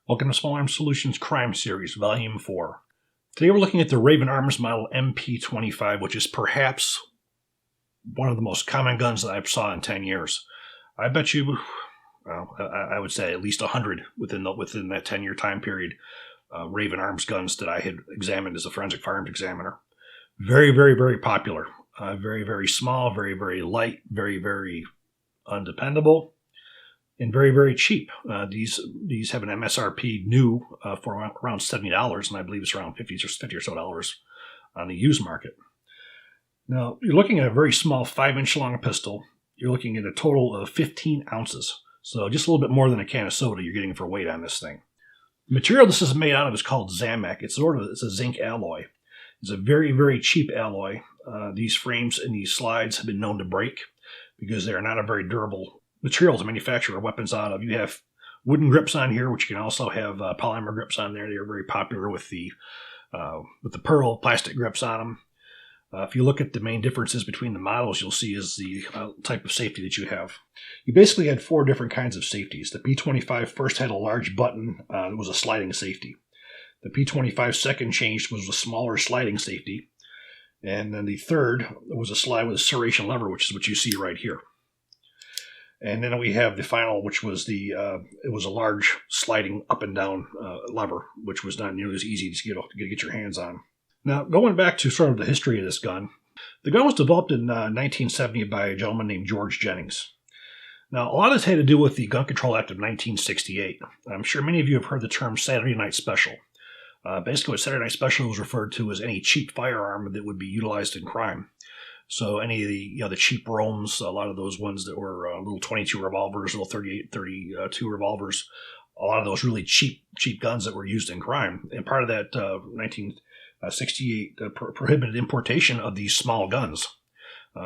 Welcome to Small Arms Solutions Crime Series, Volume 4. Today we're looking at the Raven Arms model MP-25, which is perhaps one of the most common guns that I've saw in 10 years. I bet you, I would say at least 100 within that 10-year time period, Raven Arms guns that I had examined as a forensic firearms examiner. Very, very, very popular. Very, very small, very, very light, very, very undependable. And very, very cheap. These have an MSRP new for around $70, and I believe it's around $50 or so dollars on the used market. Now, you're looking at a very small 5-inch long pistol. You're looking at a total of 15 ounces. So just a little bit more than a can of soda you're getting for weight on this thing. The material this is made out of is called Zamac. It's a zinc alloy. It's a very, very cheap alloy. These frames and these slides have been known to break because they are not a very durable material to manufacture weapons out of. You have wooden grips on here, which you can also have polymer grips on there. They are very popular with the pearl plastic grips on them. If you look at the main differences between the models, you'll see is the type of safety that you have. You basically had 4 different kinds of safeties. The P-25 first had a large button. It was a sliding safety. The P-25 second changed was a smaller sliding safety. And then the third was a slide with a serration lever, which is what you see right here. And then we have the final, which was it was a large sliding up and down lever, which was not nearly as easy to get your hands on. Now, going back to sort of the history of this gun, the gun was developed in 1970 by a gentleman named George Jennings. Now, a lot of this had to do with the Gun Control Act of 1968. I'm sure many of you have heard the term Saturday Night Special. Basically, what Saturday Night Special was referred to as any cheap firearm that would be utilized in crime. So any of the cheap Romes, a lot of those ones that were little 22 revolvers, little 38, 32 revolvers, a lot of those really cheap guns that were used in crime. And part of that 1968 prohibited importation of these small guns,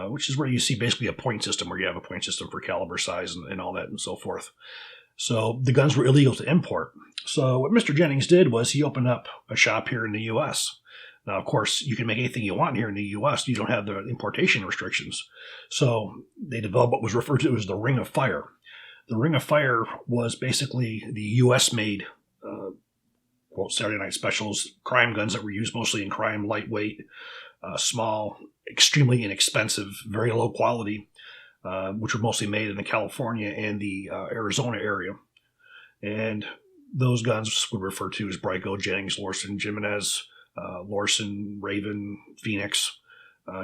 which is where you see basically a point system, where you have a point system for caliber size and all that and so forth. So the guns were illegal to import. So what Mr. Jennings did was he opened up a shop here in the U.S. Now, of course, you can make anything you want here in the U.S. You don't have the importation restrictions. So they developed what was referred to as the Ring of Fire. The Ring of Fire was basically the U.S.-made, Saturday Night Specials, crime guns that were used mostly in crime, lightweight, small, extremely inexpensive, very low quality, which were mostly made in the California and the Arizona area. And those guns would refer to as Brico, Jennings, Lorson, Jimenez, Lorson, Raven, Phoenix,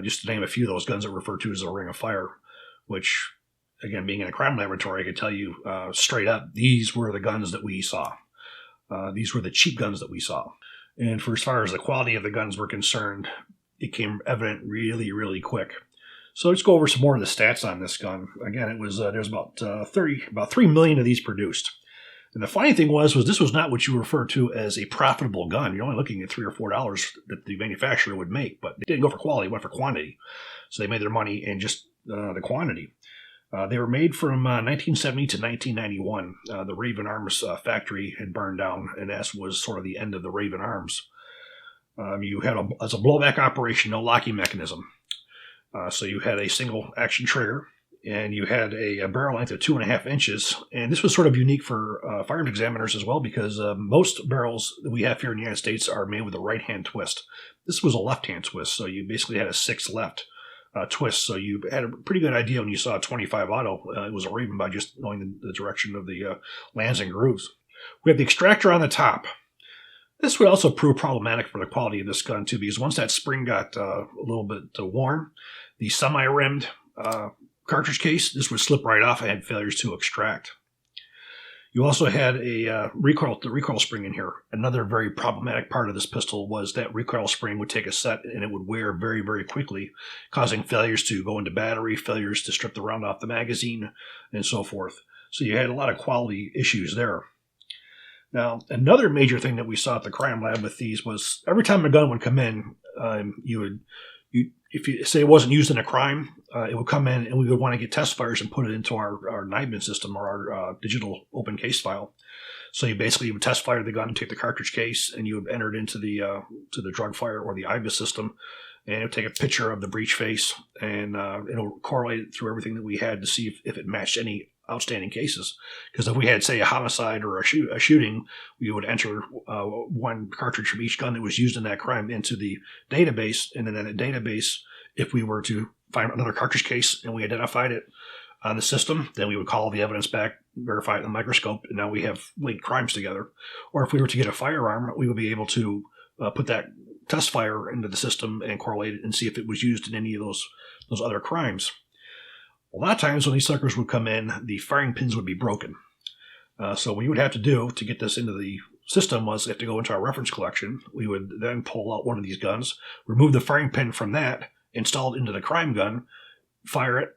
just to name a few of those guns that are referred to as the Ring of Fire, which, again, being in a crime laboratory, I could tell you straight up, these were the guns that we saw. These were the cheap guns that we saw. And for as far as the quality of the guns were concerned, it came evident really, really quick. So let's go over some more of the stats on this gun. Again, it was there's about 3 million of these produced. And the funny thing was this was not what you refer to as a profitable gun. You're only looking at $3 or $4 that the manufacturer would make, but they didn't go for quality, they went for quantity. So they made their money in just the quantity. They were made from 1970 to 1991. The Raven Arms factory had burned down, and that was sort of the end of the Raven Arms. You had as a blowback operation, no locking mechanism. So you had a single action trigger, and you had a barrel length of 2.5 inches. And this was sort of unique for firearms examiners as well, because most barrels that we have here in the United States are made with a right-hand twist. This was a left-hand twist, so you basically had a 6 left twist. So you had a pretty good idea when you saw a 25 auto. It was a Raven by just knowing the direction of the lands and grooves. We have the extractor on the top. This would also prove problematic for the quality of this gun, too, because once that spring got a little bit worn, the semi-rimmed cartridge case, this would slip right off and had failures to extract. You also had the recoil spring in here. Another very problematic part of this pistol was that recoil spring would take a set and it would wear very, very quickly, causing failures to go into battery, failures to strip the round off the magazine, and so forth. So you had a lot of quality issues there. Now, another major thing that we saw at the crime lab with these was every time a gun would come in, if you say it wasn't used in a crime, it would come in and we would want to get test fires and put it into our Nibin system or our digital open case file. So you basically would test fire the gun, take the cartridge case, and you would enter it into the drug fire or the IBIS system, and it would take a picture of the breech face, and it'll correlate it through everything that we had to see if it matched any outstanding cases. Because if we had, say, a homicide or a shooting, we would enter one cartridge from each gun that was used in that crime into the database, and then in that database, if we were to find another cartridge case and we identified it on the system, then we would call the evidence back, verify it in the microscope, and now we have linked crimes together. Or if we were to get a firearm, we would be able to put that test fire into the system and correlate it and see if it was used in any of those other crimes. A lot of times when these suckers would come in, the firing pins would be broken. So what you would have to do to get this into the system was have to go into our reference collection. We would then pull out one of these guns, remove the firing pin from that, install it into the crime gun, fire it.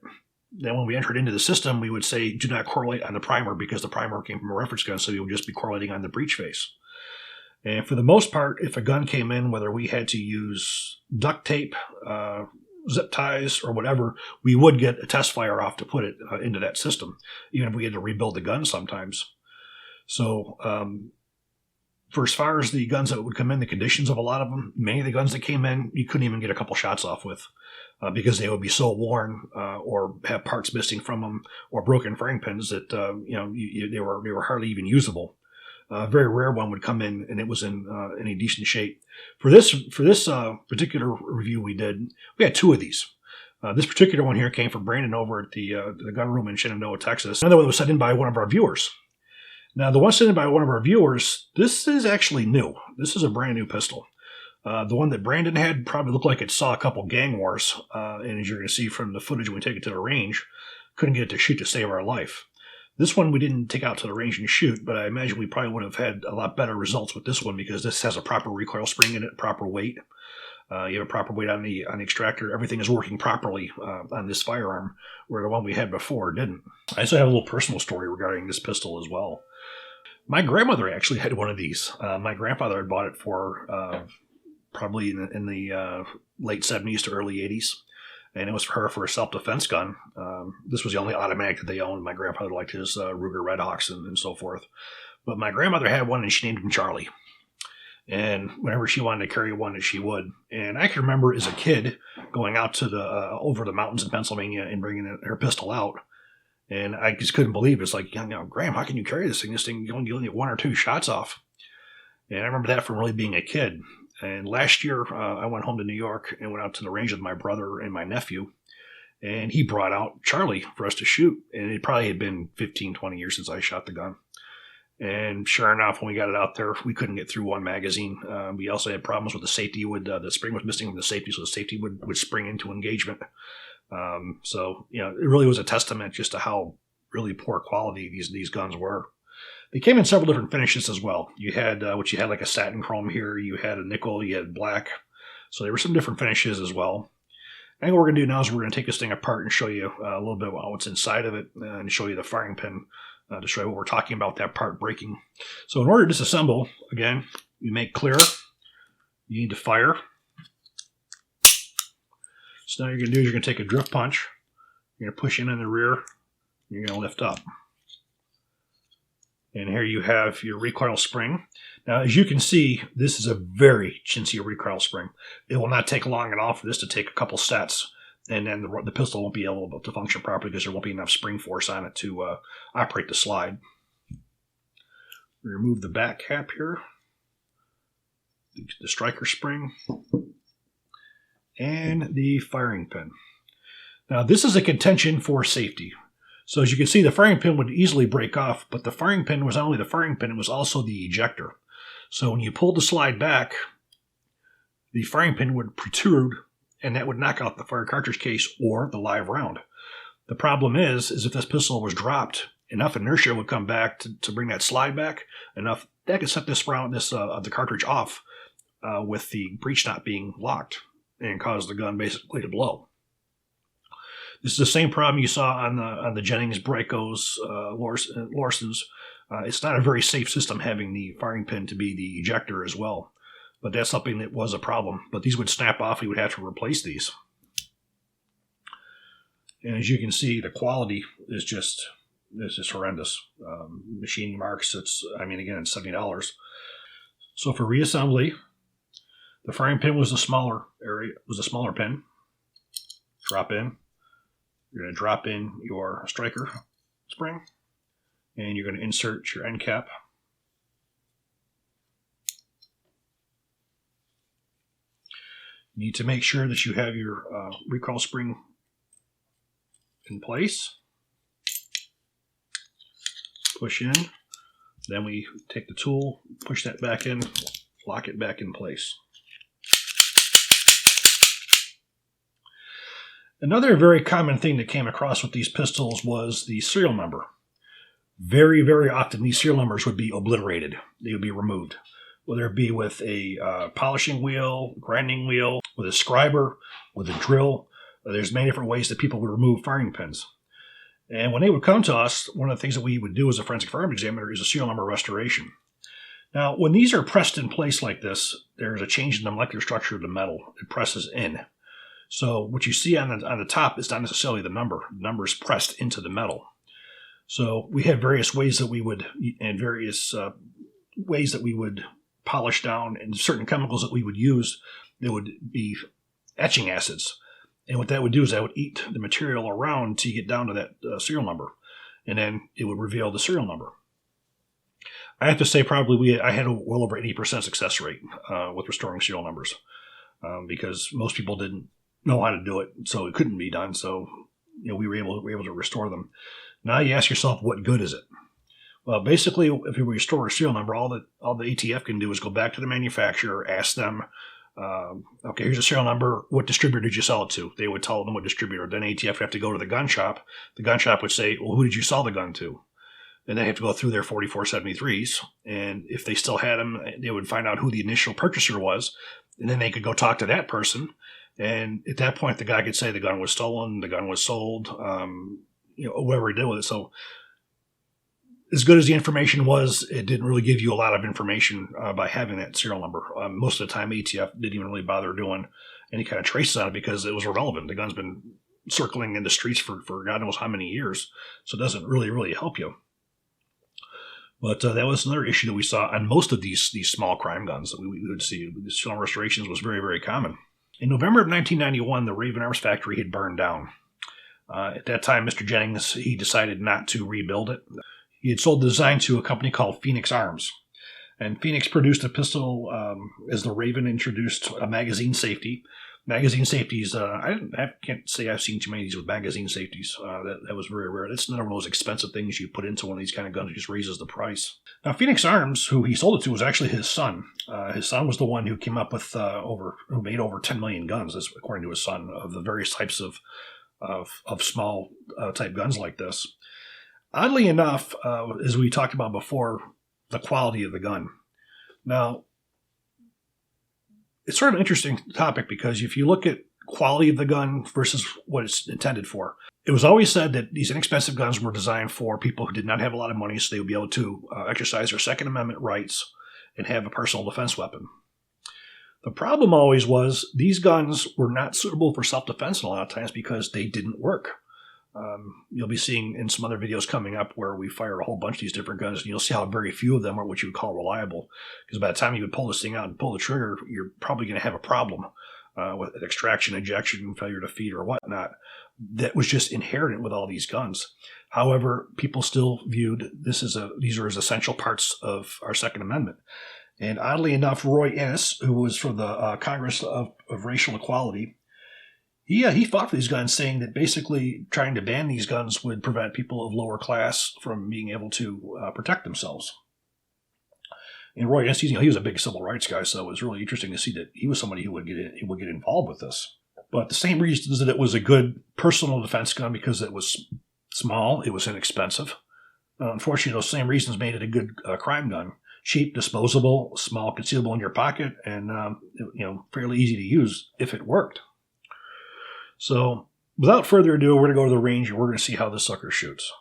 Then when we entered into the system, we would say, do not correlate on the primer because the primer came from a reference gun, so we would just be correlating on the breech face. And for the most part, if a gun came in, whether we had to use duct tape, zip ties, or whatever, we would get a test fire off to put it into that system, even if we had to rebuild the gun sometimes. So for as far as the guns that would come in, the conditions of a lot of them, many of the guns that came in, you couldn't even get a couple shots off with because they would be so worn or have parts missing from them or broken firing pins that they were hardly even usable. A very rare one would come in and it was in a decent shape. For this particular review we did, we had two of these. This particular one here came from Brandon over at the gun room in Shenandoah, Texas. Another one was sent in by one of our viewers. Now, the one sent in by one of our viewers, this is actually new. This is a brand new pistol. The one that Brandon had probably looked like it saw a couple gang wars. And as you're going to see from the footage when we take it to the range, couldn't get it to shoot to save our life. This one we didn't take out to the range and shoot, but I imagine we probably would have had a lot better results with this one because this has a proper recoil spring in it, proper weight. You have a proper weight on the extractor. Everything is working properly on this firearm, where the one we had before didn't. I also have a little personal story regarding this pistol as well. My grandmother actually had one of these. My grandfather had bought it for probably in the late 70s to early 80s. And it was for her for a self-defense gun. This was the only automatic that they owned. My grandfather liked his Ruger Redhawks and so forth. But my grandmother had one, and she named him Charlie. And whenever she wanted to carry one, she would. And I can remember as a kid going out to the over the mountains in Pennsylvania and bringing her pistol out. And I just couldn't believe it. It's like, Graham, how can you carry this thing? This thing, you only get one or two shots off. And I remember that from really being a kid. And last year, I went home to New York and went out to the range with my brother and my nephew. And he brought out Charlie for us to shoot. And it probably had been 15, 20 years since I shot the gun. And sure enough, when we got it out there, we couldn't get through one magazine. We also had problems with the safety. The spring was missing from the safety, so the safety would spring into engagement. So, it really was a testament just to how really poor quality these guns were. They came in several different finishes as well. You had you had like a satin chrome here. You had a nickel. You had black. So there were some different finishes as well. And what we're going to do now is we're going to take this thing apart and show you a little bit about what's inside of it and show you the firing pin to show you what we're talking about, that part breaking. So in order to disassemble, again, you make clear. You need to fire. So now what you're going to do is you're going to take a drift punch. You're going to push in the rear. And you're going to lift up. And here you have your recoil spring. Now, as you can see, this is a very chintzy recoil spring. It will not take long at all for this to take a couple sets, and then the pistol won't be able to function properly because there won't be enough spring force on it to operate the slide. Remove the back cap here, the striker spring, and the firing pin. Now, this is a contention for safety. So as you can see, the firing pin would easily break off, but the firing pin was not only the firing pin, it was also the ejector. So when you pulled the slide back, the firing pin would protrude, and that would knock out the fire cartridge case or the live round. The problem is if this pistol was dropped, enough inertia would come back to bring that slide back, enough that could set the cartridge off with the breech not being locked and cause the gun basically to blow. This is the same problem you saw on the Jennings, Bracos, Lorsons. It's not a very safe system having the firing pin to be the ejector as well. But that's something that was a problem. But these would snap off. You would have to replace these. And as you can see, the quality is just horrendous. Machining marks, it's $70. So for reassembly, the firing pin was a smaller pin. Drop in. You're going to drop in your striker spring, and you're going to insert your end cap. You need to make sure that you have your recoil spring in place. Push in. Then we take the tool, push that back in, lock it back in place. Another very common thing that came across with these pistols was the serial number. Very, very often these serial numbers would be obliterated. They would be removed, whether it be with a polishing wheel, grinding wheel, with a scriber, with a drill. There's many different ways that people would remove firing pins. And when they would come to us, one of the things that we would do as a forensic firearm examiner is a serial number restoration. Now, when these are pressed in place like this, there's a change in the molecular structure of the metal. It presses in. So what you see on the top is not necessarily the number. The number is pressed into the metal. So we have various ways that we would, polish down, and certain chemicals that we would use that would be etching acids. And what that would do is that would eat the material around to get down to that serial number. And then it would reveal the serial number. I have to say probably I had a well over 80% success rate with restoring serial numbers because most people didn't know how to do it, so it couldn't be done. So we were able to restore them. Now you ask yourself, what good is it? Well, basically, if you restore a serial number, all the ATF can do is go back to the manufacturer, ask them, okay, here's a serial number. What distributor did you sell it to? They would tell them what distributor. Then ATF would have to go to the gun shop. The gun shop would say, well, who did you sell the gun to? And they have to go through their 4473s. And if they still had them, they would find out who the initial purchaser was. And then they could go talk to that person. And at that point, the guy could say the gun was stolen, the gun was sold, whatever he did with it. So as good as the information was, it didn't really give you a lot of information by having that serial number. Most of the time, ATF didn't even really bother doing any kind of traces on it because it was irrelevant. The gun's been circling in the streets for God knows how many years, so it doesn't really help you. But that was another issue that we saw on most of these small crime guns that we would see. The serial restorations was very, very common. In November of 1991, the Raven Arms factory had burned down. At that time, Mr. Jennings, he decided not to rebuild it. He had sold the design to a company called Phoenix Arms. And Phoenix produced a pistol as the Raven introduced a magazine safety. Magazine safeties, I can't say I've seen too many of these with magazine safeties. That was very rare. That's another one of those expensive things you put into one of these kind of guns. It just raises the price. Now, Phoenix Arms, who he sold it to, was actually his son. His son was the one who came up with who made over 10 million guns, according to his son, of the various types of small type guns like this. Oddly enough, as we talked about before, the quality of the gun. Now, it's sort of an interesting topic because if you look at quality of the gun versus what it's intended for, it was always said that these inexpensive guns were designed for people who did not have a lot of money so they would be able to exercise their Second Amendment rights and have a personal defense weapon. The problem always was these guns were not suitable for self-defense a lot of times because they didn't work. You'll be seeing in some other videos coming up where we fire a whole bunch of these different guns, and you'll see how very few of them are what you would call reliable. Because by the time you would pull this thing out and pull the trigger, you're probably going to have a problem with extraction, ejection, failure to feed, or whatnot. That was just inherent with all these guns. However, people still viewed these are as essential parts of our Second Amendment. And oddly enough, Roy Innis, who was for the Congress of Racial Equality, he fought for these guns, saying that basically trying to ban these guns would prevent people of lower class from being able to protect themselves. And Roy Innis, he was a big civil rights guy, so it was really interesting to see that he was somebody who would get involved with this. But the same reasons that it was a good personal defense gun because it was small, it was inexpensive. Unfortunately, those same reasons made it a good crime gun. Cheap, disposable, small, concealable in your pocket, and fairly easy to use if it worked. So, without further ado, we're going to go to the range and we're going to see how this sucker shoots.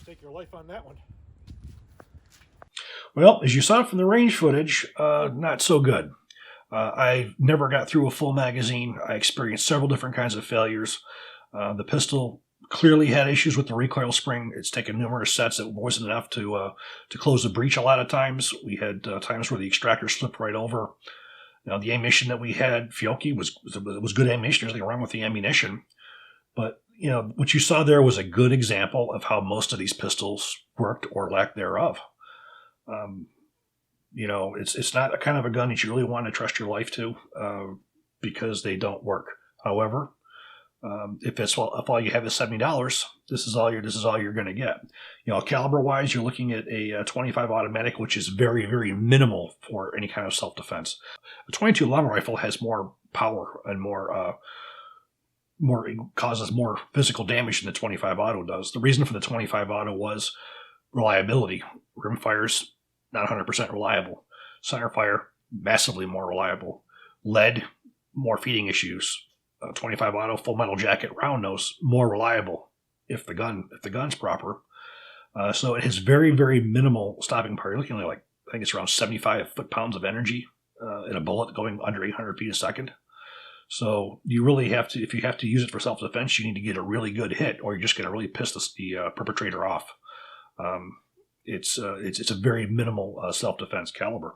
stake your life on that one. Well, as you saw from the range footage, not so good. I never got through a full magazine. I experienced several different kinds of failures. The pistol clearly had issues with the recoil spring. It's taken numerous sets. It wasn't enough to close the breech a lot of times. We had times where the extractor slipped right over. Now, the ammunition that we had, Fiocchi, was good ammunition. There's nothing wrong with the ammunition. But, what you saw there was a good example of how most of these pistols worked or lack thereof. It's not a kind of a gun that you really want to trust your life to because they don't work. However, if all you have is $70, this is all you're going to get. Caliber wise, you're looking at a 25 automatic, which is very, very minimal for any kind of self defense. A 22 long rifle has more power and it causes more physical damage than the 25 auto does. The reason for the 25 auto was reliability. Rimfire's not 100% reliable. Centerfire, massively more reliable. Lead, more feeding issues. 25 auto, full metal jacket, round nose, more reliable if the gun's proper. So it has very, very minimal stopping power. You're looking at I think it's around 75 foot-pounds of energy in a bullet going under 800 feet a second. So you really have to, if you have to use it for self-defense, you need to get a really good hit, or you're just going to really piss the perpetrator off. It's a very minimal self-defense caliber.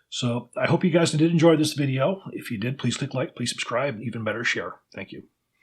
So I hope you guys did enjoy this video. If you did, please click like, please subscribe, and even better, share. Thank you.